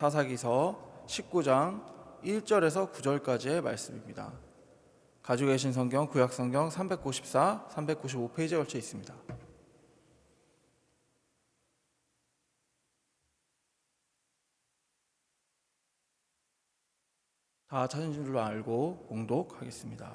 사사기서 19장 1절에서 9절까지의 말씀입니다. 가지고 계신 성경 구약성경 394, 395페이지에 걸쳐 있습니다. 다 찾은 줄로 알고 봉독하겠습니다.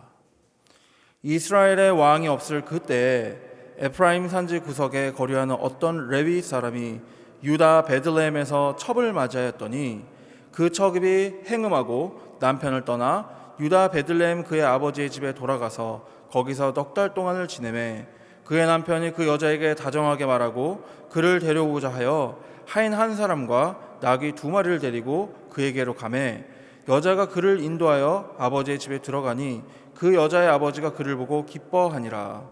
이스라엘의 왕이 없을 그때 에프라임 산지 구석에 거류하는 어떤 레위 사람이 유다 베들레헴에서 첩을 맞이하였더니 그 첩이 행음하고 남편을 떠나 유다 베들레헴 그의 아버지의 집에 돌아가서 거기서 넉 달 동안을 지내매 그의 남편이 그 여자에게 다정하게 말하고 그를 데려오고자 하여 하인 한 사람과 나귀 2마리를 데리고 그에게로 가매 여자가 그를 인도하여 아버지의 집에 들어가니 그 여자의 아버지가 그를 보고 기뻐하니라.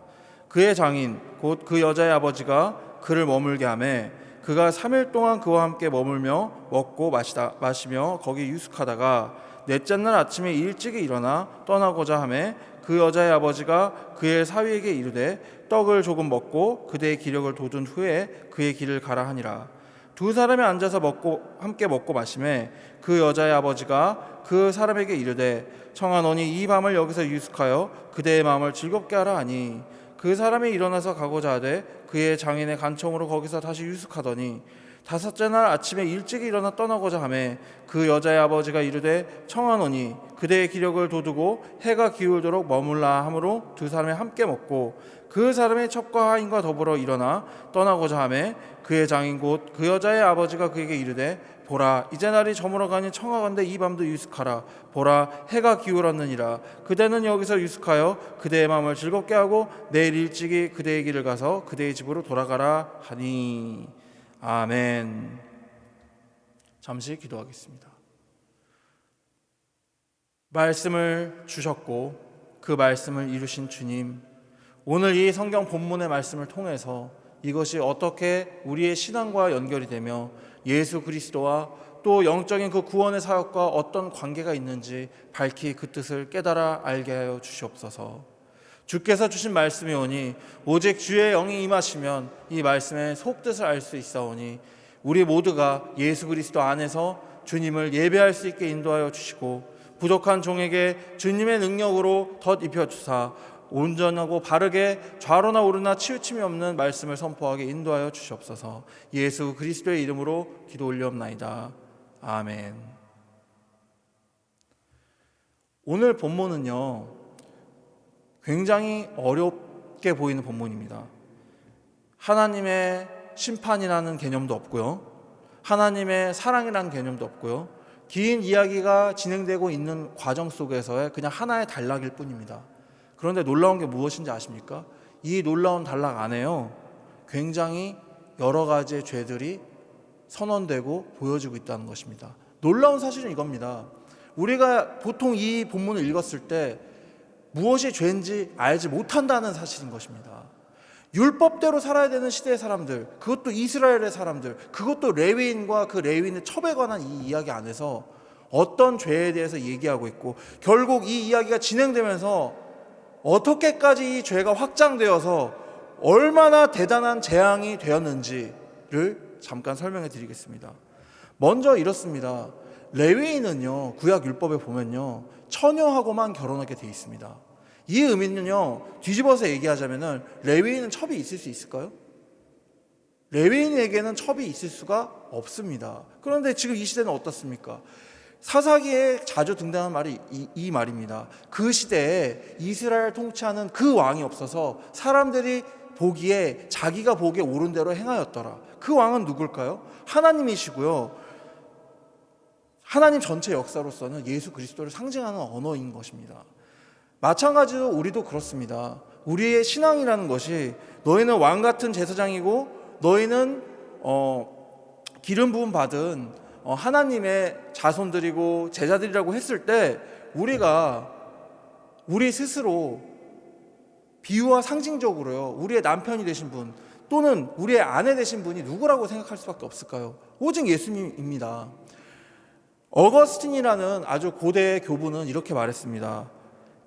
그의 장인 곧 그 여자의 아버지가 그를 머물게 하매 그가 3일 동안 그와 함께 머물며 먹고 마시며 거기 유숙하다가 넷째 날 아침에 일찍이 일어나 떠나고자 하매 그 여자의 아버지가 그의 사위에게 이르되 떡을 조금 먹고 그대의 기력을 돋운 후에 그의 길을 가라 하니라. 두 사람이 앉아서 함께 먹고 마시매 그 여자의 아버지가 그 사람에게 이르되 청하노니 이 밤을 여기서 유숙하여 그대의 마음을 즐겁게 하라 하니 그 사람이 일어나서 가고자 하되 그의 장인의 간청으로 거기서 다시 유숙하더니 5째 날 아침에 일찍 일어나 떠나고자 하매 그 여자의 아버지가 이르되 청하노니 그대의 기력을 돋우고 해가 기울도록 머물라 하므로 두 사람이 함께 먹고 그 사람의 첩과 하인과 더불어 일어나 떠나고자 하매 그의 장인 곧 그 여자의 아버지가 그에게 이르되 보라 이제 날이 저물어가니 청하건대 이 밤도 유숙하라. 보라 해가 기울었느니라. 그대는 여기서 유숙하여 그대의 마음을 즐겁게 하고 내일 일찍이 그대의 길을 가서 그대의 집으로 돌아가라 하니. 아멘. 잠시 기도하겠습니다. 말씀을 주셨고 그 말씀을 이루신 주님, 오늘 이 성경 본문의 말씀을 통해서 이것이 어떻게 우리의 신앙과 연결이 되며 예수 그리스도와 또 영적인 그 구원의 사역과 어떤 관계가 있는지 밝히 그 뜻을 깨달아 알게 하여 주시옵소서. 주께서 주신 말씀이 오니 오직 주의 영이 임하시면 이 말씀의 속뜻을 알 수 있사오니 우리 모두가 예수 그리스도 안에서 주님을 예배할 수 있게 인도하여 주시고 부족한 종에게 주님의 능력으로 덧입혀 주사 온전하고 바르게 좌로나 우로나 치우침이 없는 말씀을 선포하게 인도하여 주시옵소서. 예수 그리스도의 이름으로 기도 올리옵나이다. 아멘. 오늘 본문은요 굉장히 어렵게 보이는 본문입니다. 하나님의 심판이라는 개념도 없고요, 하나님의 사랑이라는 개념도 없고요, 긴 이야기가 진행되고 있는 과정 속에서의 그냥 하나의 단락일 뿐입니다. 그런데 놀라운 게 무엇인지 아십니까? 이 놀라운 단락 안에요 굉장히 여러 가지의 죄들이 선언되고 보여지고 있다는 것입니다. 놀라운 사실은 이겁니다. 우리가 보통 이 본문을 읽었을 때 무엇이 죄인지 알지 못한다는 사실인 것입니다. 율법대로 살아야 되는 시대의 사람들, 그것도 이스라엘의 사람들, 그것도 레위인과 그 레위인의 첩에 관한 이 이야기 안에서 어떤 죄에 대해서 얘기하고 있고 결국 이 이야기가 진행되면서 어떻게까지 이 죄가 확장되어서 얼마나 대단한 재앙이 되었는지를 잠깐 설명해 드리겠습니다. 먼저 이렇습니다. 레위인은요 구약 율법에 보면요 처녀하고만 결혼하게 돼 있습니다. 이 의미는요 뒤집어서 얘기하자면은 레위인은 첩이 있을 수 있을까요? 레위인에게는 첩이 있을 수가 없습니다. 그런데 지금 이 시대는 어떻습니까? 사사기에 자주 등장하는 말이 이 말입니다. 그 시대에 이스라엘 통치하는 그 왕이 없어서 사람들이 보기에 자기가 보기에 옳은 대로 행하였더라. 그 왕은 누굴까요? 하나님이시고요. 하나님 전체 역사로서는 예수 그리스도를 상징하는 언어인 것입니다. 마찬가지로 우리도 그렇습니다. 우리의 신앙이라는 것이 너희는 왕 같은 제사장이고 너희는 기름 부음 받은 하나님의 자손들이고 제자들이라고 했을 때 우리가 우리 스스로 비유와 상징적으로요 우리의 남편이 되신 분 또는 우리의 아내 되신 분이 누구라고 생각할 수밖에 없을까요? 오직 예수님입니다. 어거스틴이라는 아주 고대의 교부는 이렇게 말했습니다.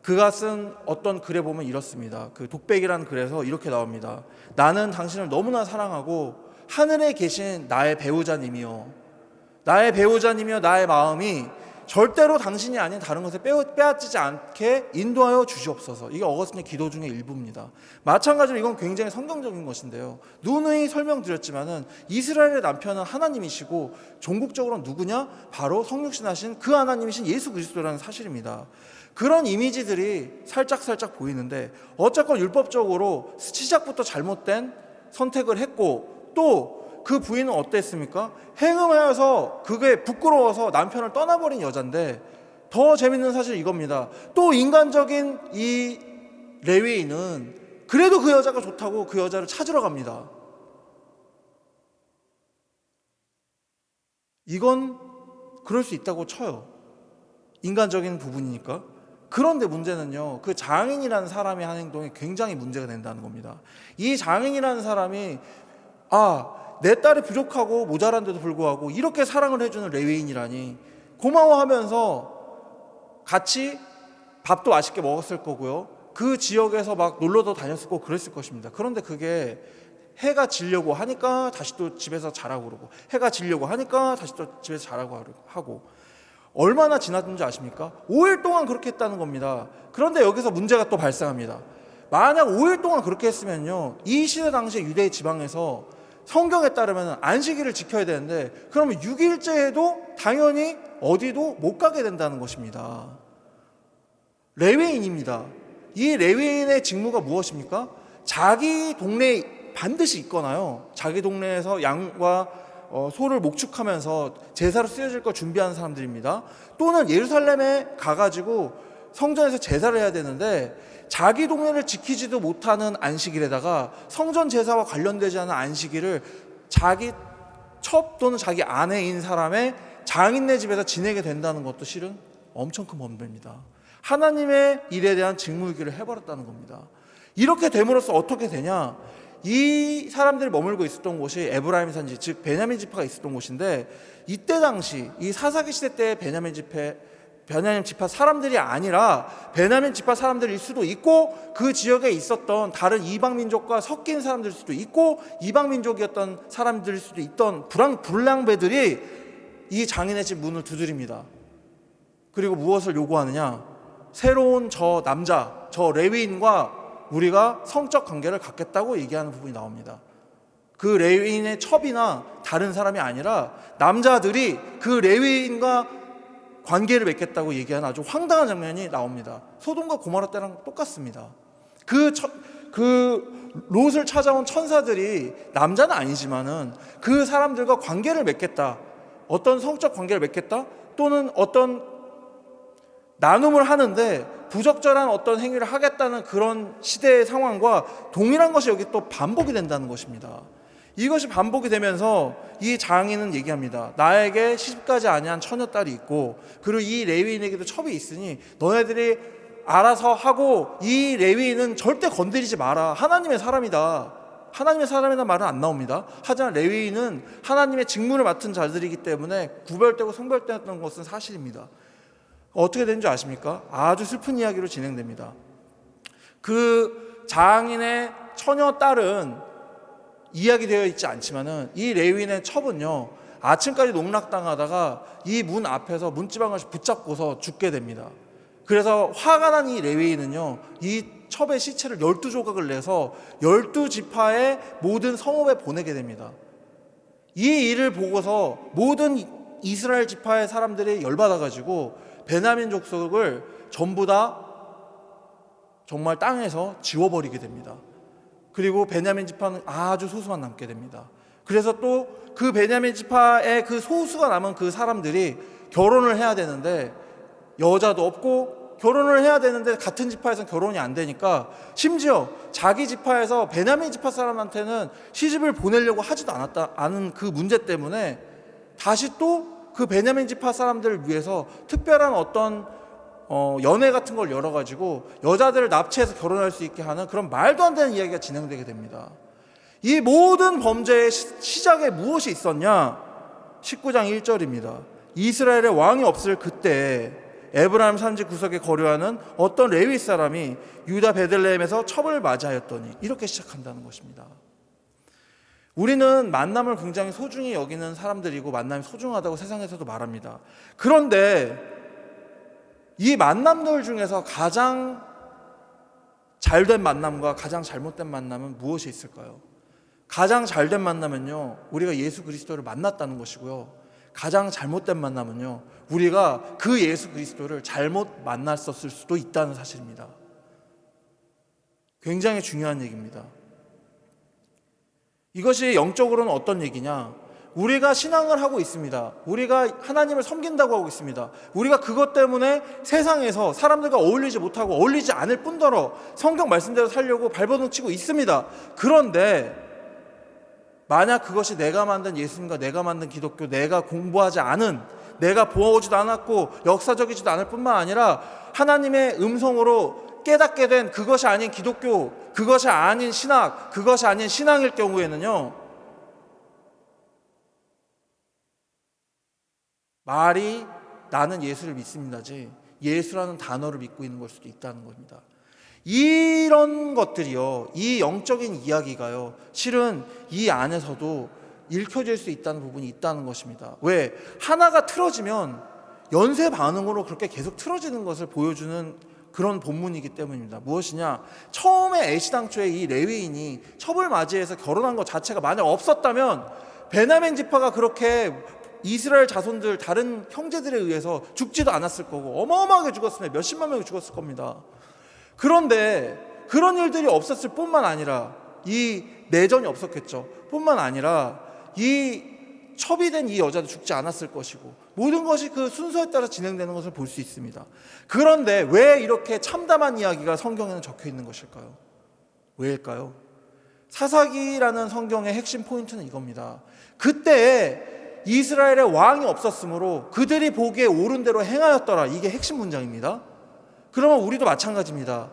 그가 쓴 어떤 글에 보면 이렇습니다. 그 독백이라는 글에서 이렇게 나옵니다. 나는 당신을 너무나 사랑하고 하늘에 계신 나의 배우자님이요 나의 배우자님이여 나의 마음이 절대로 당신이 아닌 다른 것에 빼앗지지 않게 인도하여 주시옵소서. 이게 어거스틴의 기도 중의 일부입니다. 마찬가지로 이건 굉장히 성경적인 것인데요, 누누이 설명드렸지만은 이스라엘의 남편은 하나님이시고 종국적으로는 누구냐? 바로 성육신하신 그 하나님이신 예수 그리스도라는 사실입니다. 그런 이미지들이 살짝 보이는데 어쨌건 율법적으로 시작부터 잘못된 선택을 했고, 또 그 부인은 어땠습니까? 행음하여서 그게 부끄러워서 남편을 떠나버린 여잔데, 더 재밌는 사실 이겁니다. 또 인간적인 이 레위인은 그래도 그 여자가 좋다고 그 여자를 찾으러 갑니다. 이건 그럴 수 있다고 쳐요. 인간적인 부분이니까. 그런데 문제는요, 그 장인이라는 사람이 한 행동이 굉장히 문제가 된다는 겁니다. 이 장인이라는 사람이 내 딸이 부족하고 모자란데도 불구하고 이렇게 사랑을 해주는 레위인이라니 고마워하면서 같이 밥도 맛있게 먹었을 거고요, 그 지역에서 막 놀러도 다녔을 거고 그랬을 것입니다. 그런데 그게 해가 지려고 하니까 다시 또 집에서 자라고 그러고, 해가 지려고 하니까 다시 또 집에서 자라고 하고, 얼마나 지났는지 아십니까? 5일 동안 그렇게 했다는 겁니다. 그런데 여기서 문제가 또 발생합니다. 만약 5일 동안 그렇게 했으면요, 이 시대 당시에 유대 지방에서 성경에 따르면 안식일을 지켜야 되는데, 그러면 6일째에도 당연히 어디도 못 가게 된다는 것입니다. 레위인입니다. 이 레위인의 직무가 무엇입니까? 자기 동네에 반드시 있거나요, 자기 동네에서 양과 소를 목축하면서 제사로 쓰여질 걸 준비하는 사람들입니다. 또는 예루살렘에 가가지고 성전에서 제사를 해야 되는데, 자기 동네를 지키지도 못하는 안식일에다가 성전 제사와 관련되지 않은 안식일을 자기 첩 또는 자기 아내인 사람의 장인네 집에서 지내게 된다는 것도 실은 엄청 큰 범죄입니다. 하나님의 일에 대한 직무유기를 해버렸다는 겁니다. 이렇게 됨으로써 어떻게 되냐? 이 사람들이 머물고 있었던 곳이 에브라임 산지, 즉 베냐민 지파가 있었던 곳인데, 이때 당시 이 사사기 시대 때 베냐민 지파 사람들이 아니라 베냐민 지파 사람들일 수도 있고, 그 지역에 있었던 다른 이방 민족과 섞인 사람들일 수도 있고, 이방 민족이었던 사람들일 수도 있던 불량배들이 이 장인의 집 문을 두드립니다. 그리고 무엇을 요구하느냐? 새로운 저 남자, 저 레위인과 우리가 성적 관계를 갖겠다고 얘기하는 부분이 나옵니다. 그 레위인의 첩이나 다른 사람이 아니라 남자들이 그 레위인과 관계를 맺겠다고 얘기하는 아주 황당한 장면이 나옵니다. 소돔과 고모라 때랑 똑같습니다. 그 롯을 찾아온 천사들이 남자는 아니지만은 그 사람들과 관계를 맺겠다, 어떤 성적 관계를 맺겠다, 또는 어떤 나눔을 하는데 부적절한 어떤 행위를 하겠다는 그런 시대의 상황과 동일한 것이 여기 또 반복이 된다는 것입니다. 이것이 반복이 되면서 이 장인은 얘기합니다. 나에게 시집가지 아니한 처녀딸이 있고, 그리고 이 레위인에게도 첩이 있으니 너네들이 알아서 하고, 이 레위인은 절대 건드리지 마라. 하나님의 사람이다. 하나님의 사람이라는 말은 안 나옵니다. 하지만 레위인은 하나님의 직무를 맡은 자들이기 때문에 구별되고 성별되었던 것은 사실입니다. 어떻게 되는 줄 아십니까? 아주 슬픈 이야기로 진행됩니다. 그 장인의 처녀 딸은 이야기되어 있지 않지만은 이 레위인의 첩은요, 아침까지 농락당하다가 이 문 앞에서 문지방을 붙잡고서 죽게 됩니다. 그래서 화가 난 이 레위인은요, 이 첩의 시체를 12조각을 내서 12지파의 모든 성읍에 보내게 됩니다. 이 일을 보고서 모든 이스라엘 지파의 사람들이 열받아가지고 베냐민 족속을 전부 다 정말 땅에서 지워버리게 됩니다. 그리고 베냐민 지파는 아주 소수만 남게 됩니다. 그래서 또 그 베냐민 지파의 그 소수가 남은 그 사람들이 결혼을 해야 되는데 여자도 없고, 결혼을 해야 되는데 같은 지파에서는 결혼이 안 되니까 심지어 자기 지파에서 베냐민 지파 사람한테는 시집을 보내려고 하지도 않은 그 문제 때문에 다시 또 그 베냐민 지파 사람들을 위해서 특별한 어떤 연회 같은 걸 열어가지고 여자들을 납치해서 결혼할 수 있게 하는 그런 말도 안 되는 이야기가 진행되게 됩니다. 이 모든 범죄의 시작에 무엇이 있었냐? 19장 1절입니다. 이스라엘의 왕이 없을 그때 에브라임 산지 구석에 거류하는 어떤 레위 사람이 유다 베들레헴에서 첩을 맞이하였더니, 이렇게 시작한다는 것입니다. 우리는 만남을 굉장히 소중히 여기는 사람들이고 만남이 소중하다고 세상에서도 말합니다. 그런데 이 만남들 중에서 가장 잘된 만남과 가장 잘못된 만남은 무엇이 있을까요? 가장 잘된 만남은요, 우리가 예수 그리스도를 만났다는 것이고요. 가장 잘못된 만남은요, 우리가 그 예수 그리스도를 잘못 만났었을 수도 있다는 사실입니다. 굉장히 중요한 얘기입니다. 이것이 영적으로는 어떤 얘기냐? 우리가 신앙을 하고 있습니다. 우리가 하나님을 섬긴다고 하고 있습니다. 우리가 그것 때문에 세상에서 사람들과 어울리지 못하고 어울리지 않을 뿐더러 성경 말씀대로 살려고 발버둥치고 있습니다. 그런데 만약 그것이 내가 만든 예수님과 내가 만든 기독교, 내가 공부하지 않은, 내가 보아오지도 않았고 역사적이지도 않을 뿐만 아니라 하나님의 음성으로 깨닫게 된 그것이 아닌 기독교, 그것이 아닌 신학, 그것이 아닌 신앙일 경우에는요, 말이 나는 예수를 믿습니다지 예수라는 단어를 믿고 있는 걸 수도 있다는 겁니다. 이런 것들이요, 이 영적인 이야기가요, 실은 이 안에서도 읽혀질 수 있다는 부분이 있다는 것입니다. 왜? 하나가 틀어지면 연쇄 반응으로 그렇게 계속 틀어지는 것을 보여주는 그런 본문이기 때문입니다. 무엇이냐? 처음에 애시당초에 이 레위인이 첩을 맞이해서 결혼한 것 자체가 만약 없었다면 베냐민 지파가 그렇게 이스라엘 자손들 다른 형제들에 의해서 죽지도 않았을 거고 어마어마하게 죽었으면 몇십만 명이 죽었을 겁니다. 그런데 그런 일들이 없었을 뿐만 아니라 이 내전이 없었겠죠. 뿐만 아니라 이 첩이 된 이 여자도 죽지 않았을 것이고 모든 것이 그 순서에 따라 진행되는 것을 볼 수 있습니다. 그런데 왜 이렇게 참담한 이야기가 성경에는 적혀 있는 것일까요? 왜일까요? 사사기라는 성경의 핵심 포인트는 이겁니다. 그때 이스라엘의 왕이 없었으므로 그들이 보기에 옳은 대로 행하였더라. 이게 핵심 문장입니다. 그러면 우리도 마찬가지입니다.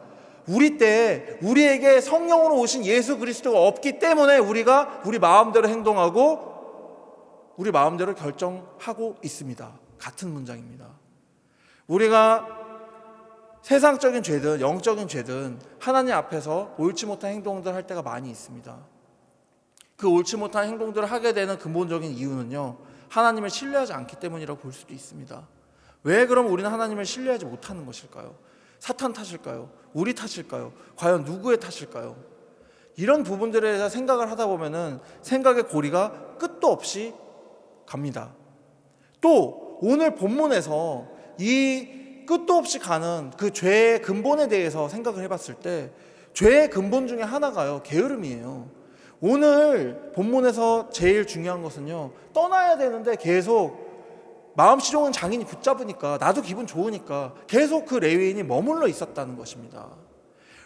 우리 때 우리에게 성령으로 오신 예수 그리스도가 없기 때문에 우리가 우리 마음대로 행동하고 우리 마음대로 결정하고 있습니다. 같은 문장입니다. 우리가 세상적인 죄든 영적인 죄든 하나님 앞에서 옳지 못한 행동들을 할 때가 많이 있습니다. 그 옳지 못한 행동들을 하게 되는 근본적인 이유는요, 하나님을 신뢰하지 않기 때문이라고 볼 수도 있습니다. 왜 그럼 우리는 하나님을 신뢰하지 못하는 것일까요? 사탄 탓일까요? 우리 탓일까요? 과연 누구의 탓일까요? 이런 부분들에 대해서 생각을 하다 보면은 생각의 고리가 끝도 없이 갑니다. 또 오늘 본문에서 이 끝도 없이 가는 그 죄의 근본에 대해서 생각을 해봤을 때 죄의 근본 중에 하나가요, 게으름이에요. 오늘 본문에서 제일 중요한 것은요, 떠나야 되는데 계속 마음시종은 장인이 붙잡으니까 나도 기분 좋으니까 계속 그 레위인이 머물러 있었다는 것입니다.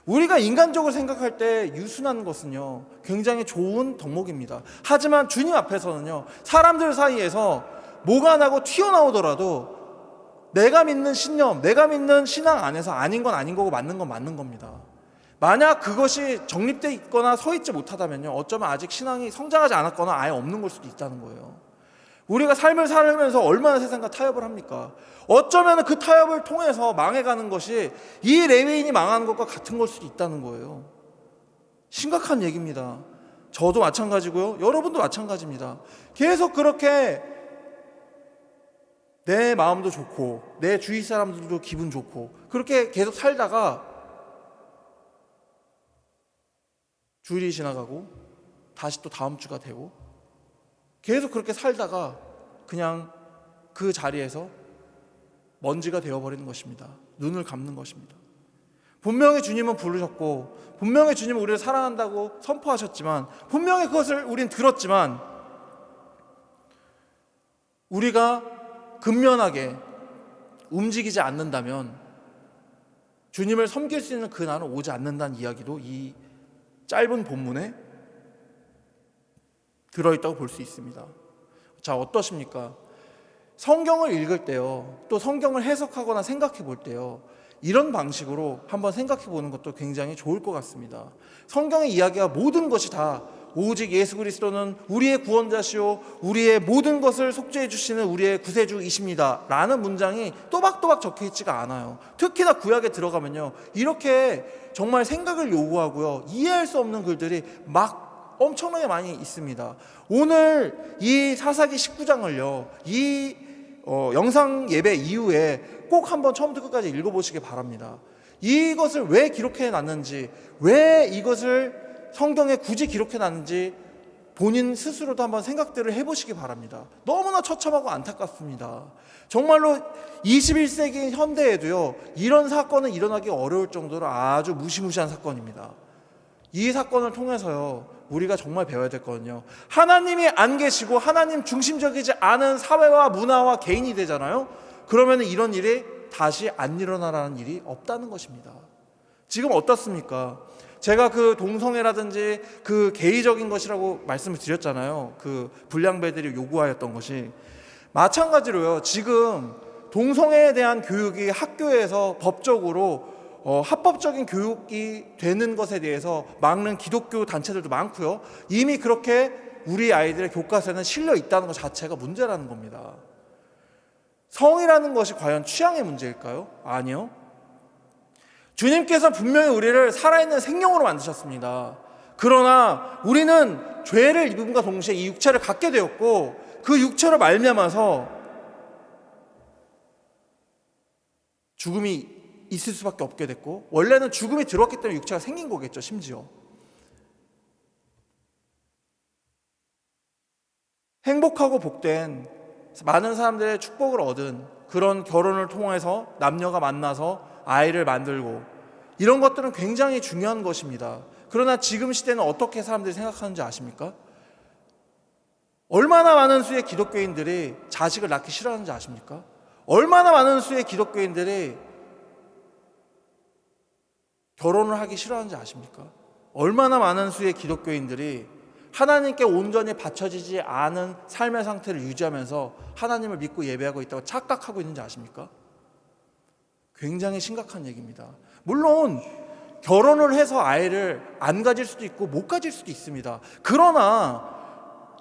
우리가 인간적으로 생각할 때 유순한 것은요, 굉장히 좋은 덕목입니다. 하지만 주님 앞에서는요, 사람들 사이에서 뭐가 나고 튀어나오더라도 내가 믿는 신념, 내가 믿는 신앙 안에서 아닌 건 아닌 거고 맞는 건 맞는 겁니다. 만약 그것이 정립되어 있거나 서 있지 못하다면요, 어쩌면 아직 신앙이 성장하지 않았거나 아예 없는 걸 수도 있다는 거예요. 우리가 삶을 살면서 얼마나 세상과 타협을 합니까? 어쩌면 그 타협을 통해서 망해가는 것이 이 레위인이 망하는 것과 같은 걸 수도 있다는 거예요. 심각한 얘기입니다. 저도 마찬가지고요, 여러분도 마찬가지입니다. 계속 그렇게 내 마음도 좋고 내 주위 사람들도 기분 좋고 그렇게 계속 살다가 주일이 지나가고 다시 또 다음 주가 되고 계속 그렇게 살다가 그냥 그 자리에서 먼지가 되어버리는 것입니다. 눈을 감는 것입니다. 분명히 주님은 부르셨고 분명히 주님은 우리를 사랑한다고 선포하셨지만 분명히 그것을 우린 들었지만 우리가 근면하게 움직이지 않는다면 주님을 섬길 수 있는 그 날은 오지 않는다는 이야기도 이 짧은 본문에 들어있다고 볼 수 있습니다. 자, 어떠십니까? 성경을 읽을 때요, 또 성경을 해석하거나 생각해 볼 때요, 이런 방식으로 한번 생각해 보는 것도 굉장히 좋을 것 같습니다. 성경의 이야기가 모든 것이 다 오직 예수 그리스도는 우리의 구원자시오, 우리의 모든 것을 속죄해 주시는 우리의 구세주이십니다 라는 문장이 또박또박 적혀 있지가 않아요. 특히나 구약에 들어가면요, 이렇게 정말 생각을 요구하고요, 이해할 수 없는 글들이 막 엄청나게 많이 있습니다. 오늘 이 사사기 19장을요, 이 영상 예배 이후에 꼭 한번 처음부터 끝까지 읽어보시기 바랍니다. 이것을 왜 기록해 놨는지, 왜 이것을 성경에 굳이 기록해 놨는지 본인 스스로도 한번 생각들을 해보시기 바랍니다. 너무나 처참하고 안타깝습니다. 정말로 21세기 현대에도요, 이런 사건은 일어나기 어려울 정도로 아주 무시무시한 사건입니다. 이 사건을 통해서요, 우리가 정말 배워야 될 거는요, 하나님이 안 계시고 하나님 중심적이지 않은 사회와 문화와 개인이 되잖아요. 그러면 이런 일이 다시 안 일어나라는 일이 없다는 것입니다. 지금 어떻습니까? 제가 그 동성애라든지 그 개의적인 것이라고 말씀을 드렸잖아요. 그 불량배들이 요구하였던 것이. 마찬가지로요, 지금 동성애에 대한 교육이 학교에서 법적으로 합법적인 교육이 되는 것에 대해서 막는 기독교 단체들도 많고요. 이미 그렇게 우리 아이들의 교과서에는 실려 있다는 것 자체가 문제라는 겁니다. 성이라는 것이 과연 취향의 문제일까요? 아니요. 주님께서 분명히 우리를 살아있는 생명으로 만드셨습니다. 그러나 우리는 죄를 입음과 동시에 이 육체를 갖게 되었고, 그 육체로 말미암아서 죽음이 있을 수밖에 없게 됐고, 원래는 죽음이 들어왔기 때문에 육체가 생긴 거겠죠. 심지어 행복하고 복된 많은 사람들의 축복을 얻은 그런 결혼을 통해서 남녀가 만나서 아이를 만들고, 이런 것들은 굉장히 중요한 것입니다. 그러나 지금 시대는 어떻게 사람들이 생각하는지 아십니까? 얼마나 많은 수의 기독교인들이 자식을 낳기 싫어하는지 아십니까? 얼마나 많은 수의 기독교인들이 결혼을 하기 싫어하는지 아십니까? 얼마나 많은 수의 기독교인들이 하나님께 온전히 바쳐지지 않은 삶의 상태를 유지하면서 하나님을 믿고 예배하고 있다고 착각하고 있는지 아십니까? 굉장히 심각한 얘기입니다. 물론 결혼을 해서 아이를 안 가질 수도 있고 못 가질 수도 있습니다. 그러나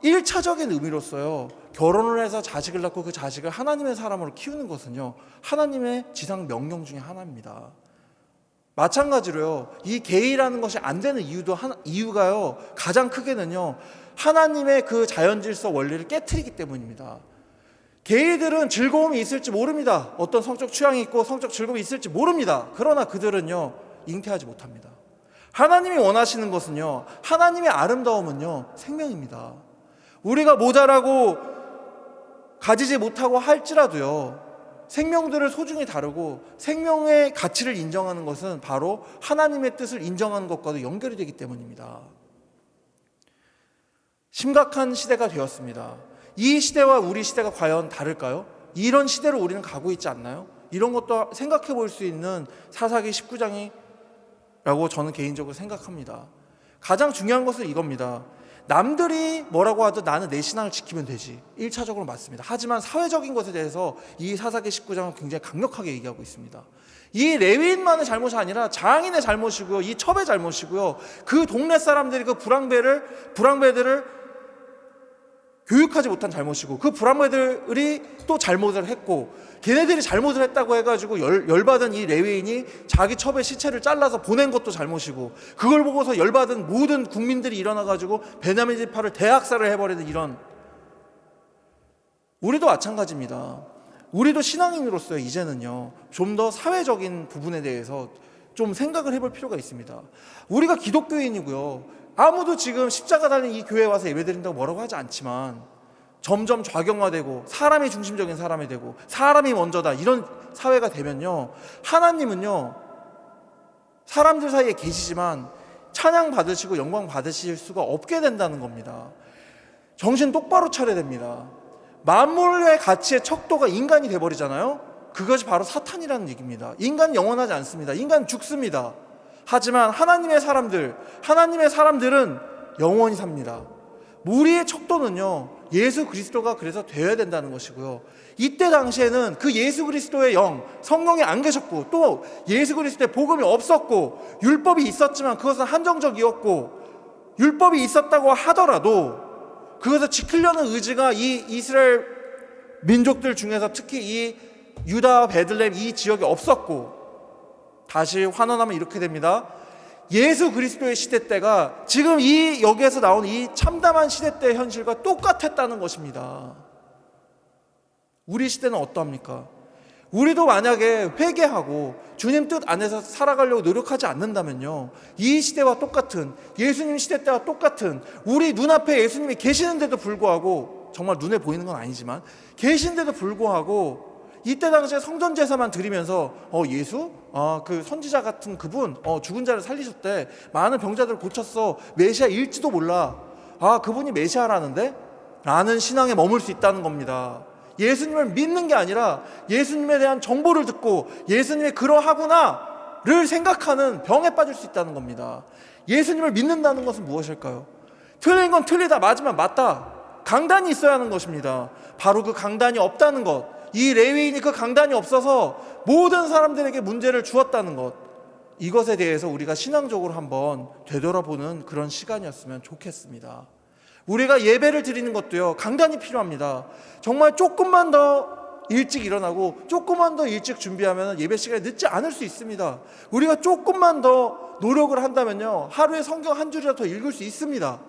1차적인 의미로서요, 결혼을 해서 자식을 낳고 그 자식을 하나님의 사람으로 키우는 것은요, 하나님의 지상 명령 중에 하나입니다. 마찬가지로요, 이 게이라는 것이 안 되는 이유가요, 가장 크게는요, 하나님의 그 자연 질서 원리를 깨트리기 때문입니다. 게이들은 즐거움이 있을지 모릅니다. 어떤 성적 취향이 있고 성적 즐거움이 있을지 모릅니다. 그러나 그들은요, 잉태하지 못합니다. 하나님이 원하시는 것은요, 하나님의 아름다움은요, 생명입니다. 우리가 모자라고 가지지 못하고 할지라도요, 생명들을 소중히 다루고 생명의 가치를 인정하는 것은 바로 하나님의 뜻을 인정하는 것과도 연결이 되기 때문입니다. 심각한 시대가 되었습니다. 이 시대와 우리 시대가 과연 다를까요? 이런 시대로 우리는 가고 있지 않나요? 이런 것도 생각해 볼 수 있는 사사기 19장이라고 저는 개인적으로 생각합니다. 가장 중요한 것은 이겁니다. 남들이 뭐라고 하든 나는 내 신앙을 지키면 되지. 1차적으로 맞습니다. 하지만 사회적인 것에 대해서 이 사사기 19장은 굉장히 강력하게 얘기하고 있습니다. 이 레위인만의 잘못이 아니라 장인의 잘못이고요, 이 첩의 잘못이고요, 그 동네 사람들이 그 불황배들을 교육하지 못한 잘못이고, 그 불황배들이 또 잘못을 했고, 걔네들이 잘못을 했다고 해가지고 열받은 이 레위인이 자기 첩의 시체를 잘라서 보낸 것도 잘못이고, 그걸 보고서 열받은 모든 국민들이 일어나가지고 베냐민 지파를 대학살을 해버리는 이런, 우리도 마찬가지입니다. 우리도 신앙인으로서 이제는요, 좀 더 사회적인 부분에 대해서 좀 생각을 해볼 필요가 있습니다. 우리가 기독교인이고요, 아무도 지금 십자가 달린 이 교회에 와서 예배드린다고 뭐라고 하지 않지만, 점점 좌경화되고 사람이 중심적인 사람이 되고 사람이 먼저다, 이런 사회가 되면요, 하나님은요, 사람들 사이에 계시지만 찬양 받으시고 영광 받으실 수가 없게 된다는 겁니다. 정신 똑바로 차려야 됩니다. 만물의 가치의 척도가 인간이 돼버리잖아요. 그것이 바로 사탄이라는 얘기입니다. 인간은 영원하지 않습니다. 인간은 죽습니다. 하지만 하나님의 사람들은 영원히 삽니다. 우리의 척도는요, 예수 그리스도가 그래서 되어야 된다는 것이고요, 이때 당시에는 그 예수 그리스도의 영, 성령이 안 계셨고, 또 예수 그리스도의 복음이 없었고, 율법이 있었지만 그것은 한정적이었고, 율법이 있었다고 하더라도 그것을 지키려는 의지가 이 이스라엘 민족들 중에서 특히 이 유다 베들레헴 이 지역에 없었고, 다시 환원하면 이렇게 됩니다. 예수 그리스도의 시대 때가 지금 이 여기에서 나온 이 참담한 시대 때의 현실과 똑같았다는 것입니다. 우리 시대는 어떠합니까? 우리도 만약에 회개하고 주님 뜻 안에서 살아가려고 노력하지 않는다면요, 이 시대와 똑같은, 예수님 시대 때와 똑같은, 우리 눈앞에 예수님이 계시는데도 불구하고, 정말 눈에 보이는 건 아니지만 계시는데도 불구하고 이때 당시에 성전 제사만 드리면서 예수? 그 선지자 같은 그분 죽은 자를 살리셨대, 많은 병자들을 고쳤어, 메시아일지도 몰라, 그분이 메시아라는데? 라는 신앙에 머물 수 있다는 겁니다. 예수님을 믿는 게 아니라 예수님에 대한 정보를 듣고 예수님이 그러하구나를 생각하는 병에 빠질 수 있다는 겁니다. 예수님을 믿는다는 것은 무엇일까요? 틀린 건 틀리다, 맞으면 맞다, 강단이 있어야 하는 것입니다. 바로 그 강단이 없다는 것, 이 레위인이 그 강단이 없어서 모든 사람들에게 문제를 주었다는 것, 이것에 대해서 우리가 신앙적으로 한번 되돌아보는 그런 시간이었으면 좋겠습니다. 우리가 예배를 드리는 것도요, 강단이 필요합니다. 정말 조금만 더 일찍 일어나고 조금만 더 일찍 준비하면 예배 시간이 늦지 않을 수 있습니다. 우리가 조금만 더 노력을 한다면요, 하루에 성경 한 줄이라도 더 읽을 수 있습니다.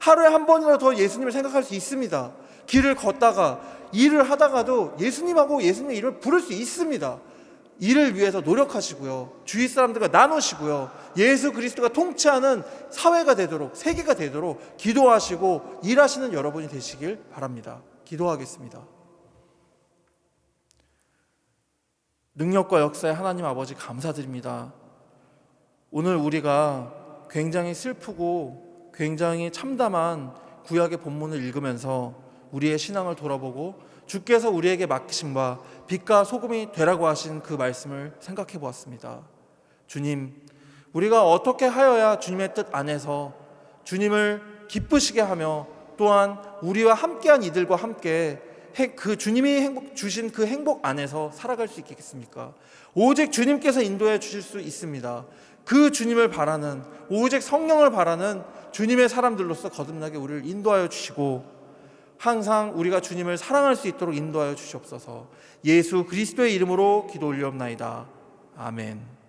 하루에 한 번이라도 더 예수님을 생각할 수 있습니다. 길을 걷다가 일을 하다가도 예수님하고 예수님의 이름을 부를 수 있습니다. 이를 위해서 노력하시고요, 주위 사람들과 나누시고요, 예수 그리스도가 통치하는 사회가 되도록, 세계가 되도록 기도하시고 일하시는 여러분이 되시길 바랍니다. 기도하겠습니다. 능력과 역사의 하나님 아버지, 감사드립니다. 오늘 우리가 굉장히 슬프고 굉장히 참담한 구약의 본문을 읽으면서 우리의 신앙을 돌아보고 주께서 우리에게 맡기신 바 빛과 소금이 되라고 하신 그 말씀을 생각해 보았습니다. 주님, 우리가 어떻게 하여야 주님의 뜻 안에서 주님을 기쁘시게 하며 또한 우리와 함께한 이들과 함께 그 주님이 주신 그 행복 안에서 살아갈 수 있겠습니까? 오직 주님께서 인도해 주실 수 있습니다. 그 주님을 바라는, 오직 성령을 바라는 주님의 사람들로서 거듭나게 우리를 인도하여 주시고 항상 우리가 주님을 사랑할 수 있도록 인도하여 주시옵소서. 예수 그리스도의 이름으로 기도 올리옵나이다. 아멘.